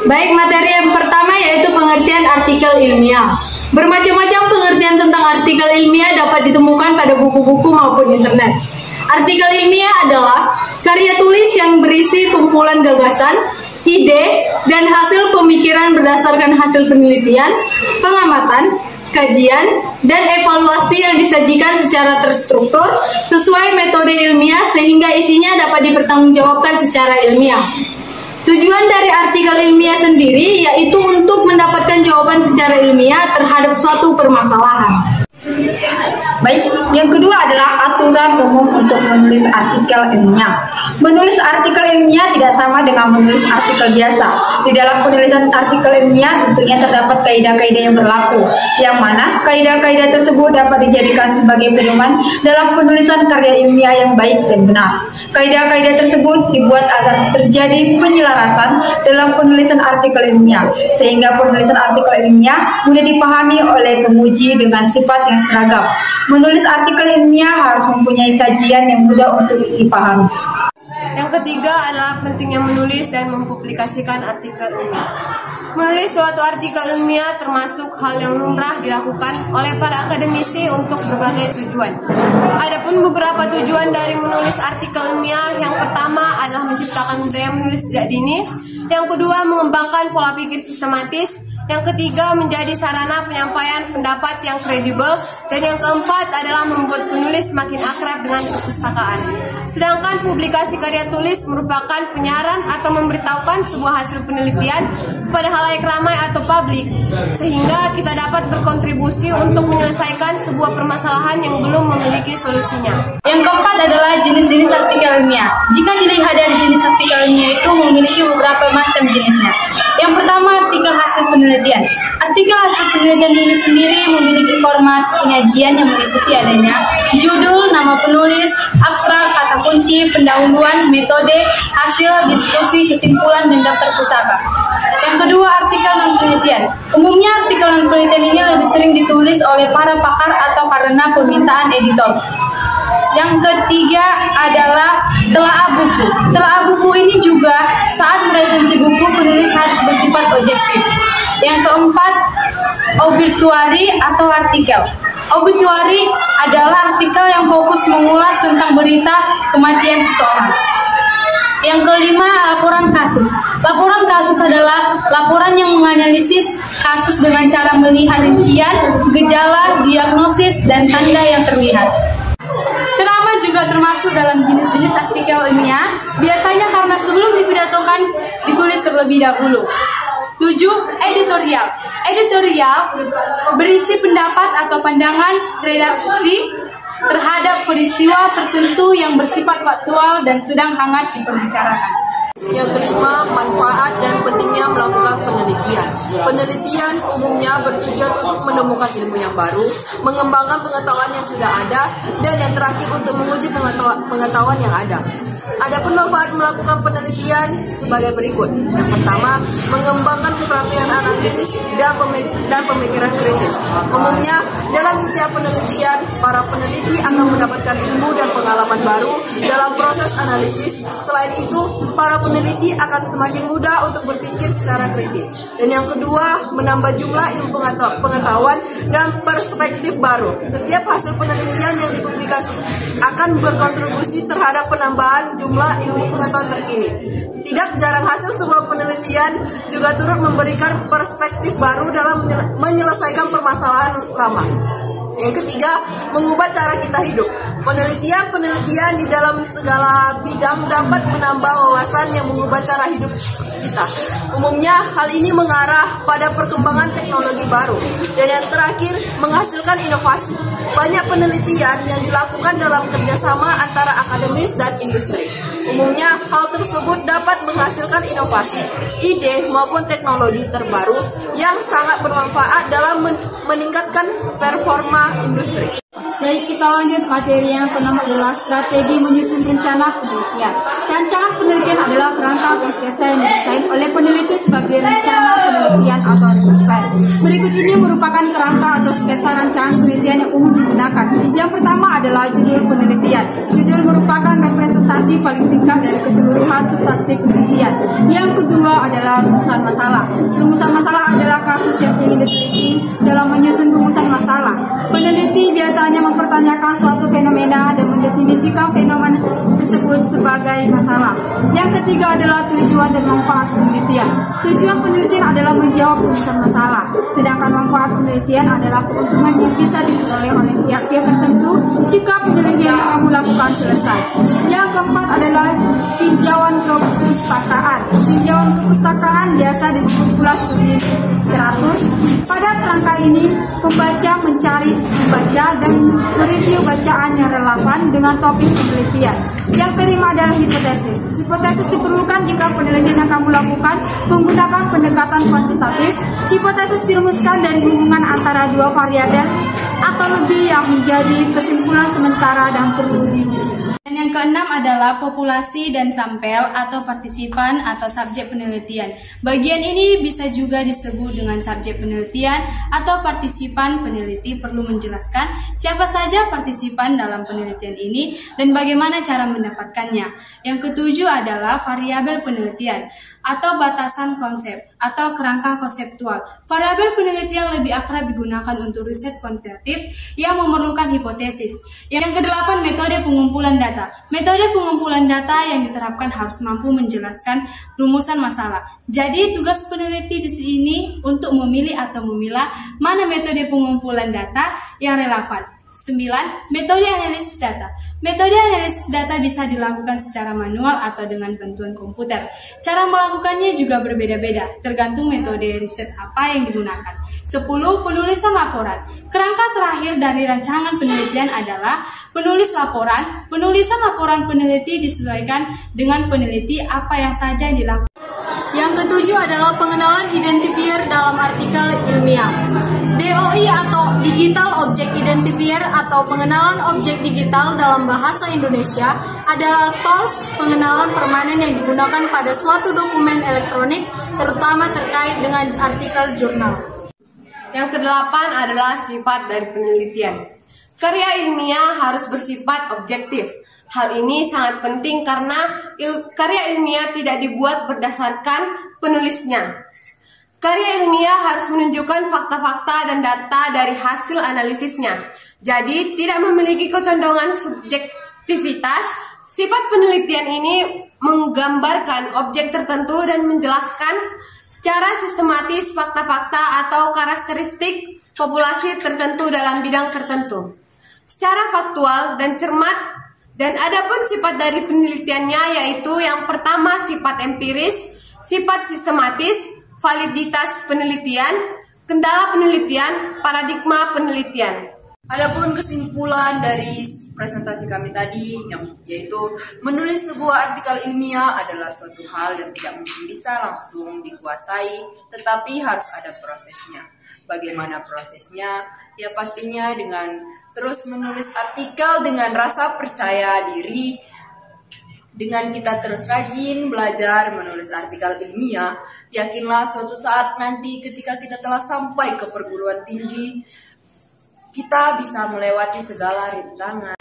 Baik, materi yang pertama yaitu pengertian artikel ilmiah. Bermacam-macam pengertian tentang artikel ilmiah dapat ditemukan pada buku-buku maupun internet. Artikel ilmiah adalah karya tulis yang berisi kumpulan gagasan, ide, dan hasil pemikiran berdasarkan hasil penelitian, pengamatan, kajian, dan evaluasi yang disajikan secara terstruktur sesuai metode ilmiah sehingga isinya dapat dipertanggungjawabkan secara ilmiah. Tujuan dari artikel ilmiah sendiri yaitu untuk mendapatkan jawaban secara ilmiah terhadap suatu permasalahan. Baik, yang kedua adalah aturan umum untuk menulis artikel ilmiah. Menulis artikel ilmiah tidak sama dengan menulis artikel biasa. Di dalam penulisan artikel ilmiah tentunya terdapat kaidah-kaidah yang berlaku, yang mana kaidah-kaidah tersebut dapat dijadikan sebagai pedoman dalam penulisan karya ilmiah yang baik dan benar. Kaidah-kaidah tersebut dibuat agar terjadi penyelarasan dalam penulisan artikel ilmiah, sehingga penulisan artikel ilmiah mudah dipahami oleh penguji dengan sifat yang seragam. Menulis artikel ilmiah harus mempunyai sajian yang mudah untuk dipahami. Yang ketiga adalah pentingnya menulis dan mempublikasikan artikel ilmiah. Menulis suatu artikel ilmiah termasuk hal yang lumrah dilakukan oleh para akademisi untuk berbagai tujuan. Adapun beberapa tujuan dari menulis artikel ilmiah, yang pertama adalah menciptakan budaya menulis sejak dini, yang kedua mengembangkan pola pikir sistematis, yang ketiga menjadi sarana penyampaian pendapat yang kredibel, dan yang keempat adalah membuat penulis semakin akrab dengan perpustakaan. Sedangkan publikasi karya tulis merupakan penyiaran atau memberitahukan sebuah hasil penelitian kepada halayak ramai atau publik, sehingga kita dapat berkontribusi untuk menyelesaikan sebuah permasalahan yang belum memiliki solusinya. Yang keempat adalah jenis-jenis artikel ilmiah. Jika dilihat dari jenis artikel ilmiah itu memiliki beberapa macam jenisnya. Yang pertama, artikel hasil penelitian. Artikel hasil penelitian ini sendiri memiliki format penyajian yang meliputi adanya judul, nama penulis, abstrak, kata kunci, pendahuluan, metode, hasil, diskusi, kesimpulan, dan daftar pusaka. Yang kedua, artikel non-penelitian. Umumnya artikel non-penelitian ini lebih sering ditulis oleh para pakar atau karena permintaan editor. Yang ketiga adalah telaah buku. Telaah buku ini juga saat meresensi buku, penulis harus bersifat objektif. Yang keempat, obituari atau artikel. Obituari adalah artikel yang fokus mengulas tentang berita kematian seseorang. Yang kelima, laporan kasus. Laporan kasus adalah laporan yang menganalisis kasus dengan cara melihat rincian, gejala, diagnosis, dan tanda yang terlihat. Ceramah juga termasuk dalam jenis-jenis artikel ilmiah, biasanya karena sebelum dipidatokan ditulis terlebih dahulu. 7. Editorial. Editorial berisi pendapat atau pandangan redaksi terhadap peristiwa tertentu yang bersifat faktual dan sedang hangat diperbicarakan. Yang kelima, manfaat dan pentingnya melakukan penelitian. Penelitian umumnya bertujuan untuk menemukan ilmu yang baru, mengembangkan pengetahuan yang sudah ada, dan yang terakhir untuk menguji pengetahuan yang ada. Adapun manfaat melakukan penelitian sebagai berikut. Yang pertama, mengembangkan keterampilan analisis dan pemikiran kritis. Umumnya, dalam setiap penelitian, para peneliti akan mendapatkan ilmu dan pengalaman baru dalam proses analisis. Selain itu, para peneliti akan semakin mudah untuk berpikir secara kritis. Dan yang kedua, menambah jumlah ilmu pengetahuan dan perspektif baru. Setiap hasil penelitian yang dipublikasi akan berkontribusi terhadap penambahan jumlah ilmu pengetahuan terkini. Tidak jarang hasil sebuah penelitian juga turut memberikan perspektif baru dalam menyelesaikan permasalahan lama. Yang ketiga, mengubah cara kita hidup. Penelitian di dalam segala bidang dapat menambah wawasan yang mengubah cara hidup kita. Umumnya, hal ini mengarah pada perkembangan teknologi baru. Dan yang terakhir, menghasilkan inovasi. Banyak penelitian yang dilakukan dalam kerjasama antara akademis dan industri. Umumnya, hal tersebut dapat menghasilkan inovasi, ide maupun teknologi terbaru yang sangat bermanfaat dalam meningkatkan performa industri. Baik, kita lanjut materi yang pertama adalah strategi menyusun rencana penelitian. Rancangan penelitian adalah kerangka atau sketsa yang didesain oleh peneliti sebagai rencana penelitian atau research plan. Berikut ini merupakan kerangka atau sketsa rancangan penelitian yang umum digunakan. Yang pertama adalah judul penelitian. Judul merupakan representasi paling singkat dari keseluruhan substansi penelitian. Yang kedua adalah rumusan masalah. Rumusan masalah adalah kasus yang ingin diteliti dalam menyusun rumusan masalah. Peneliti biasanya mempertanyakan suatu fenomena dan mendefinisikan fenomena tersebut sebagai masalah. Yang ketiga adalah tujuan dan manfaat penelitian. Tujuan penelitian adalah menjawab rumusan masalah, sedangkan manfaat penelitian adalah keuntungan yang bisa diperoleh oleh pihak-pihak tertentu jika penelitian yang kamu lakukan selesai. Yang keempat adalah tinjauan kepustakaan. Tinjauan kepustakaan biasa disebut pula studi literatur. Pada kerangka ini, pembaca mencari, membaca, dan mereview bacaan yang relevan dengan topik penelitian. Yang kelima adalah hipotesis. Hipotesis diperlukan jika penelitian yang kamu lakukan menggunakan pendekatan kuantitatif. Hipotesis dirumuskan dari hubungan antara dua variabel atau lebih yang menjadi kesimpulan sementara dan perlu diuji. Dan yang keenam adalah populasi dan sampel atau partisipan atau subjek penelitian. Bagian ini bisa juga disebut dengan subjek penelitian atau partisipan. Peneliti perlu menjelaskan siapa saja partisipan dalam penelitian ini dan bagaimana cara mendapatkannya. Yang ketujuh adalah variabel penelitian atau batasan konsep atau kerangka konseptual. Variabel penelitian lebih akrab digunakan untuk riset kuantitatif yang memerlukan hipotesis. Yang kedelapan, metode pengumpulan data. Metode pengumpulan data yang diterapkan harus mampu menjelaskan rumusan masalah. Jadi tugas peneliti di sini untuk memilih atau memilah mana metode pengumpulan data yang relevan. 9. Metode analisis data. Metode analisis data bisa dilakukan secara manual atau dengan bantuan komputer. Cara melakukannya juga berbeda-beda, tergantung metode riset apa yang digunakan. 10. Penulisan laporan. Kerangka terakhir dari rancangan penelitian adalah penulis laporan. Penulisan laporan peneliti disesuaikan dengan peneliti apa yang saja dilakukan. Yang ketujuh adalah pengenalan identifier dalam artikel ilmiah. DOI atau Digital Object Identifier atau pengenalan objek digital dalam bahasa Indonesia adalah tools pengenalan permanen yang digunakan pada suatu dokumen elektronik, terutama terkait dengan artikel jurnal. Yang kedelapan adalah sifat dari penelitian. Karya ilmiah harus bersifat objektif. Hal ini sangat penting karena karya ilmiah tidak dibuat berdasarkan penulisnya. Karya ilmiah harus menunjukkan fakta-fakta dan data dari hasil analisisnya. Jadi, tidak memiliki kecondongan subjektivitas. Sifat penelitian ini menggambarkan objek tertentu dan menjelaskan secara sistematis fakta-fakta atau karakteristik populasi tertentu dalam bidang tertentu. Secara faktual dan cermat. Dan adapun sifat dari penelitiannya yaitu yang pertama sifat empiris, sifat sistematis, validitas penelitian, kendala penelitian, paradigma penelitian. Adapun kesimpulan dari presentasi kami tadi yaitu menulis sebuah artikel ilmiah adalah suatu hal yang tidak mungkin bisa langsung dikuasai, tetapi harus ada prosesnya. Bagaimana prosesnya? Ya pastinya dengan terus menulis artikel dengan rasa percaya diri. Dengan kita terus rajin belajar menulis artikel ilmiah, yakinlah suatu saat nanti ketika kita telah sampai ke perguruan tinggi, kita bisa melewati segala rintangan.